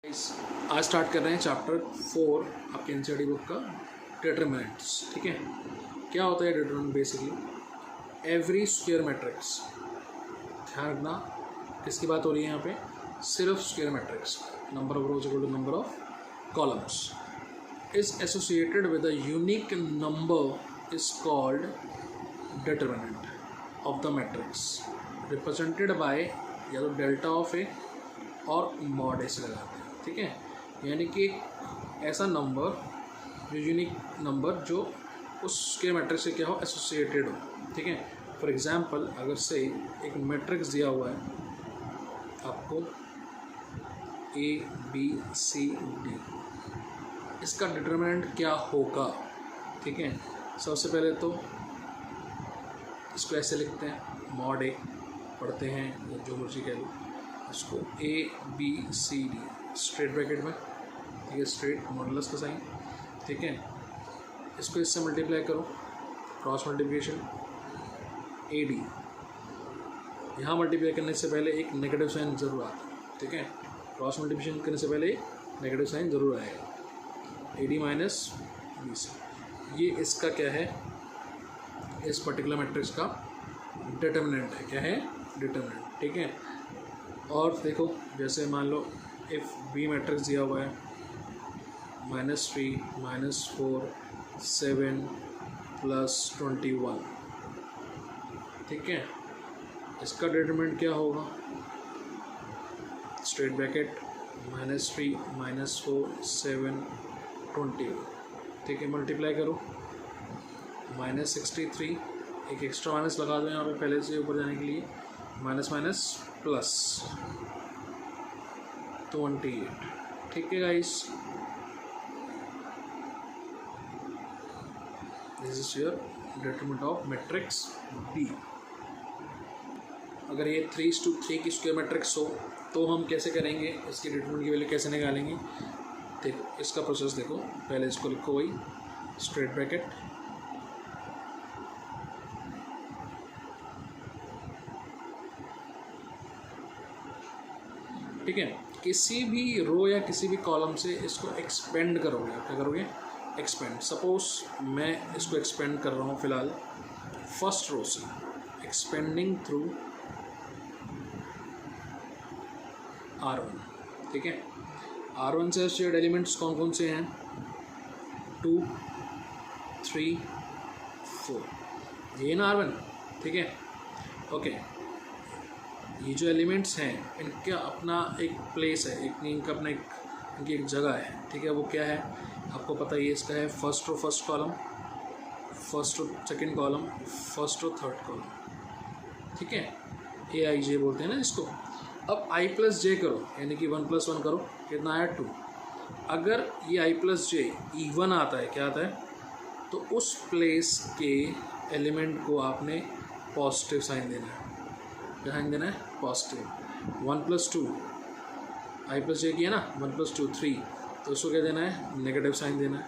आज स्टार्ट कर रहे हैं चैप्टर 4 आपके एनसीईआरटी बुक का डिटरमिनेंट्स। ठीक है, क्या होता है determinant? Basically every square matrix, ध्यान रखना किसकी बात हो रही है यहाँ पे? सिर्फ square matrix. Number of rows equal to number of columns is associated with a unique number is called determinant of the matrix, represented by या तो डेल्टा ऑफ ए और मॉड ए से लगाते हैं। ठीक है, यानी कि एक ऐसा नंबर जो यूनिक नंबर जो उस के मैट्रिक्स से क्या हो, एसोसिएटेड हो। ठीक है, फॉर एग्जांपल अगर से एक मैट्रिक्स दिया हुआ है आपको ए बी सी डी, इसका डिटरमिनेंट क्या होगा? ठीक है, सबसे पहले तो इसको ऐसे लिखते हैं, मॉड ए पढ़ते हैं या जो मर्जी कह लो इसको, A B C D straight bracket में, ठीक है, स्ट्रेट मॉडुलस का साइन। ठीक है, इसको इससे मल्टीप्लाई करो, क्रॉस मल्टीप्लिकेशन ए डी। यहाँ मल्टीप्लाई करने से पहले एक नेगेटिव साइन ज़रूर आता है। ठीक है, क्रॉस मल्टीप्लिकेशन करने से पहले नेगेटिव साइन ज़रूर आएगा, A D minus B C. ये इसका क्या है, इस पर्टिकुलर मैट्रिक्स का डिटरमिनेंट है। क्या है? डिटरमिनेंट। ठीक है, और देखो जैसे मान लो इफ़ बी मैट्रिक्स दिया हुआ है -3 -4 7 +21। ठीक है, इसका डिटरमिनेंट क्या होगा? Straight bracket -3 -4 7 21। ठीक है, मल्टीप्लाई करो, -63, एक एक्स्ट्रा माइनस लगा दो यहाँ पे पहले से ऊपर जाने के लिए, माइनस माइनस प्लस 28। ठीक है guys, this is your determinant of matrix B. अगर ये 3:3 की स्क्वायर मैट्रिक्स हो तो हम कैसे करेंगे, इसकी डिटरमिनेंट की वैल्यू कैसे निकालेंगे? देखो इसका प्रोसेस देखो, पहले इसको लिखो वही स्ट्रेट ब्रैकेट, ठीक है, किसी भी रो या किसी भी कॉलम से इसको एक्सपेंड करोगे। क्या करोगे? एक्सपेंड। सपोज मैं इसको एक्सपेंड कर रहा हूँ फिलहाल फर्स्ट रो से, एक्सपेंडिंग थ्रू R1। ठीक है, R1 से एसोसिएटेड एलिमेंट्स कौन कौन से हैं? 2 3 4, ये ना R1। ठीक है, ओके, ये जो एलिमेंट्स हैं इनका अपना एक प्लेस है, इनका अपना इनकी एक जगह है। ठीक है, वो क्या है आपको पता ही है। इसका है first row first column, first row second column, first row third column. ठीक है, ए आई जे बोलते हैं ना इसको। अब आई प्लस जे करो, यानी कि 1 + 1 करो, कितना आया? 2। अगर ये आई प्लस जे इवन आता है, क्या आता है, तो उस प्लेस के एलिमेंट को आपने पॉजिटिव साइन देना है। क्या साइन देना है? पॉजिटिव। 1 + 2 आई प्लस जे किया ना, 1 + 2 3, तो उसको क्या देना है? नेगेटिव साइन देना है।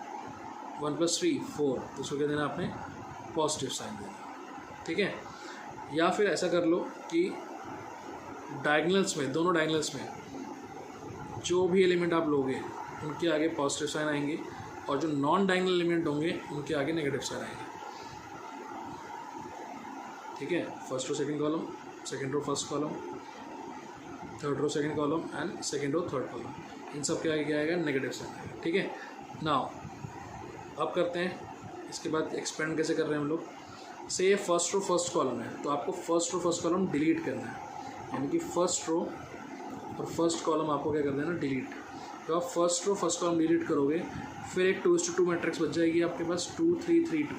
1 + 3 4, तो उसको क्या देना है? आपने पॉजिटिव साइन देना। ठीक है, या फिर ऐसा कर लो कि डायगोनल्स में, दोनों डायगोनल्स में जो भी एलिमेंट आप लोगे उनके आगे पॉजिटिव साइन आएंगे, और जो नॉन डायगोनल एलिमेंट होंगे उनके आगे नेगेटिव साइन आएंगे। ठीक है, first row second column, second row first column, third row second column and second row third column, इन सब के आगे क्या आएगा? नेगेटिव साइन आएगा। ठीक है, नाउ अब करते हैं इसके बाद एक्सपेंड कैसे कर रहे हैं हम लोग। से ये फर्स्ट रो फर्स्ट कॉलम है, तो आपको first row first column delete करना है, यानी कि फर्स्ट रो और फर्स्ट कॉलम आपको क्या कर देना? डिलीट। तो आप first row first column delete करोगे, फिर एक 2:2 मैट्रिक्स बच जाएगी आपके पास, 2 3 3 2,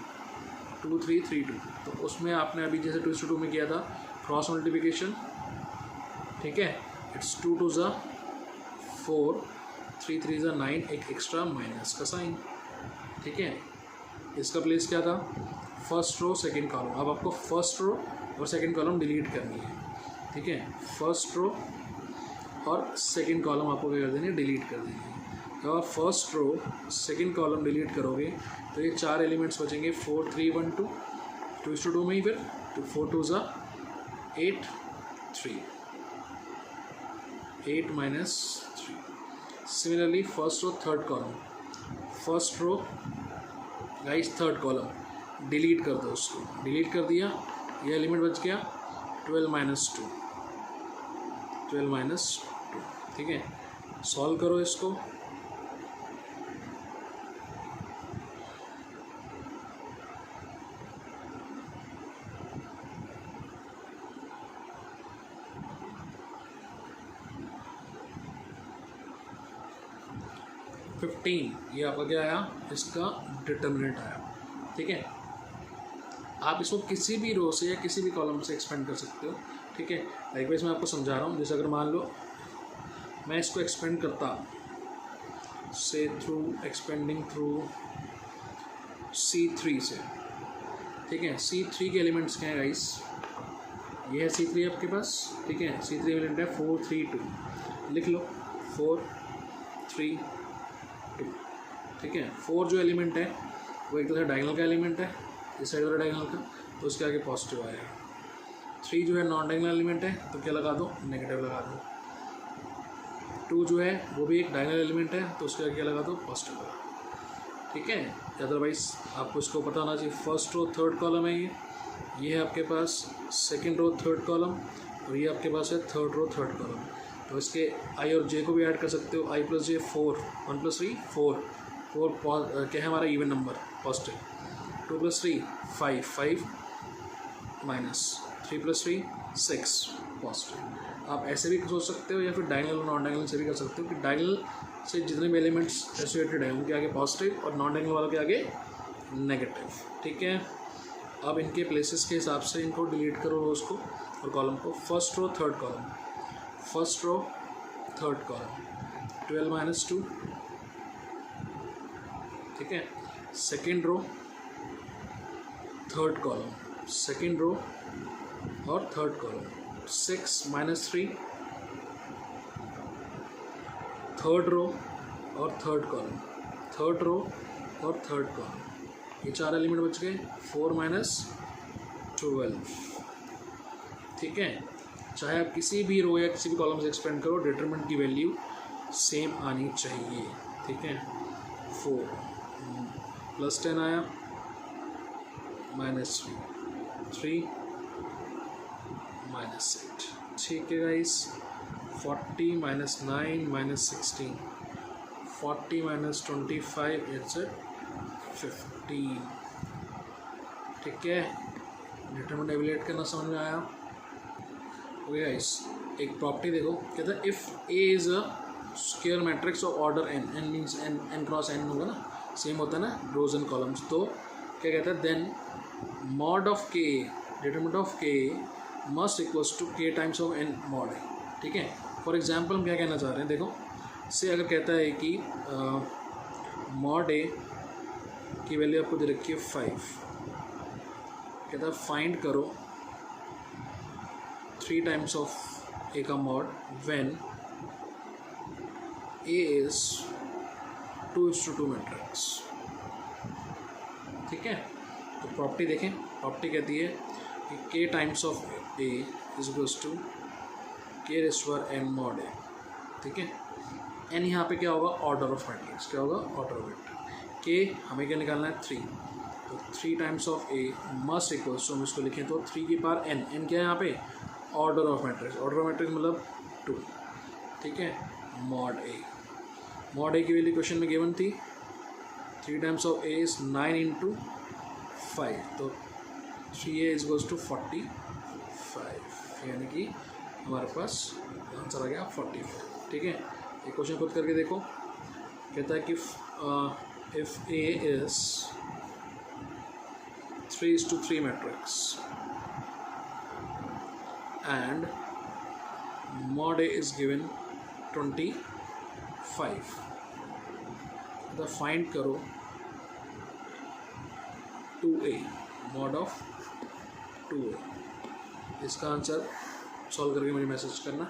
2 3 3 2। तो उसमें आपने अभी जैसे 2:2 में किया था क्रॉस मल्टीप्लिकेशन। ठीक है, इट्स 2 2 ज़ा 4, 3 3 ज़ा 9, एक एक्स्ट्रा माइनस का साइन। ठीक है, इसका प्लेस क्या था? First row second column. अब आपको फर्स्ट रो और सेकंड कॉलम डिलीट करनी है। ठीक है, फर्स्ट रो और सेकंड कॉलम आपको क्या कर देनी है? डिलीट कर देनी है। जब आप first row second column delete करोगे तो ये 4 एलिमेंट्स बचेंगे, 4 3 1 2, 2:2 में ही फिर 4 2 ज़ा 8 3, 8 - 3 similarly first row third column, first row guys third column, delete कर दो उसको, डिलीट कर दिया, ये एलिमेंट बच गया 12 माइनस 2, 12 माइनस 2, ठीक है। सॉल्व करो इसको, फिफ्टीन, ये आपका क्या आया, इसका डिटर्मिनेंट आया, ठीक है। आप इसको किसी भी रो से या किसी भी कॉलम से एक्सपेंड कर सकते हो, ठीक है। लाइकवाइज मैं आपको समझा रहा हूँ, जैसे अगर मान लो मैं इसको एक्सपेंड करता से थ्रू एक्सपेंडिंग थ्रू C3 से, ठीक है। C3 के एलिमेंट्स क्या है गाइस, ये है C3 आपके पास, ठीक है। C3 एलिमेंट है 4 3 2, लिख लो 4 3 2, ठीक है। 4 जो एलिमेंट है वो एक तरह डायगोनल का एलिमेंट है, इस साइड वाला डायगोनल का, तो उसके आगे पॉजिटिव आएगा। 3 जो है नॉन डायगोनल एलिमेंट है, तो क्या लगा दो, नेगेटिव लगा दो। 2 जो है वो भी एक डायगोनल एलिमेंट है, तो उसके आगे क्या लगा दो, पॉजिटिव लगा, ठीक है। अदरवाइज आपको इसको पता होना चाहिए, फर्स्ट रो थर्ड कॉलम है ये है आपके पास सेकेंड रो थर्ड कॉलम, और ये आपके पास है थर्ड रो थर्ड कॉलम। तो इसके आई और जे को भी ऐड कर सकते हो, आई प्लस जे 4, 1 प्लस 3 4, 4 क्या है हमारा even number positive, 2 plus 3 5, 5 minus 3 plus 3 6 positive. आप ऐसे भी सोच सकते हो या फिर डायगोनल और नॉन डायगोनल से भी कर सकते हो कि डायगोनल से जितने भी एलिमेंट्स एसोसिएटेड हैं उनके आगे पॉजिटिव और नॉन डायगोनल वालों के आगे नेगेटिव, ठीक है। अब इनके प्लेसेस के हिसाब से इनको डिलीट करो रोज को और कॉलम को। First row third column, first row third column 12 minus 2, ठीक है। Second row third column, second row और third column 6 minus 3, third row और थर्ड कॉलम, थर्ड रो और थर्ड कॉलम, ये 4 एलिमेंट बच गए 4 माइनस 12, ठीक है। चाहे आप किसी भी रो या किसी भी कॉलम से एक्सपेंड करो, डिटरमिनेंट की वैल्यू सेम आनी चाहिए, ठीक है। 4 प्लस 10 आया माइनस 3 माइनस 8, ठीक है guys. 40 minus 9 minus 16, 40 minus 25 it's 15, ठीक है। डिटरमिनेंट एवेलुएट करना समझ में आया। ओके गाइस, एक प्रॉपर्टी देखो, कहता है if A is a square matrix of order N, N means N, N cross N होगा ना, सेम होता है ना रोज एंड कॉलम्स, तो क्या कहता है देन मॉड ऑफ के, डिटरमिनेंट ऑफ के मस्ट इक्वल्स टू के times of N mod A, ठीक है। फॉर एग्जाम्पल हम क्या कहना चाह रहे हैं, देखो से अगर कहता है कि मॉड ए की वैल्यू आपको दे रखी है 5, कहता है फाइंड करो 3 टाइम्स ऑफ ए का mod when A is 2:2 matrix, ठीक है। तो प्रॉपर्टी देखें, प्रॉपर्टी कहती है कि K times of A is equals to K raise to power n mod A, ठीक है। n यहाँ पे क्या होगा, ऑर्डर ऑफ मैट्रिक्स, क्या होगा, ऑर्डर ऑफ वेक्टर। के हमें क्या निकालना है 3, तो 3 times of A must equals to, हम इसको लिखें तो 3 की पावर n, n क्या है यहाँ पे, order of matrix, order of matrix मतलब 2, ठीक है। मॉड ए, मॉड ए की वैल्यू क्वेश्चन में गिवन थी, 3 times of A is 9 into 5, तो 3a इज इक्वल्स टू 45, यानी कि हमारे पास आंसर आ गया 45, ठीक है। ये क्वेश्चन खुद करके देखो, कहता है कि if A is 3:3 matrix and mod A is given 25, तो फाइंड करो 2A, mod of 2A। इसका आंसर सॉल्व करके मुझे मैसेज करना।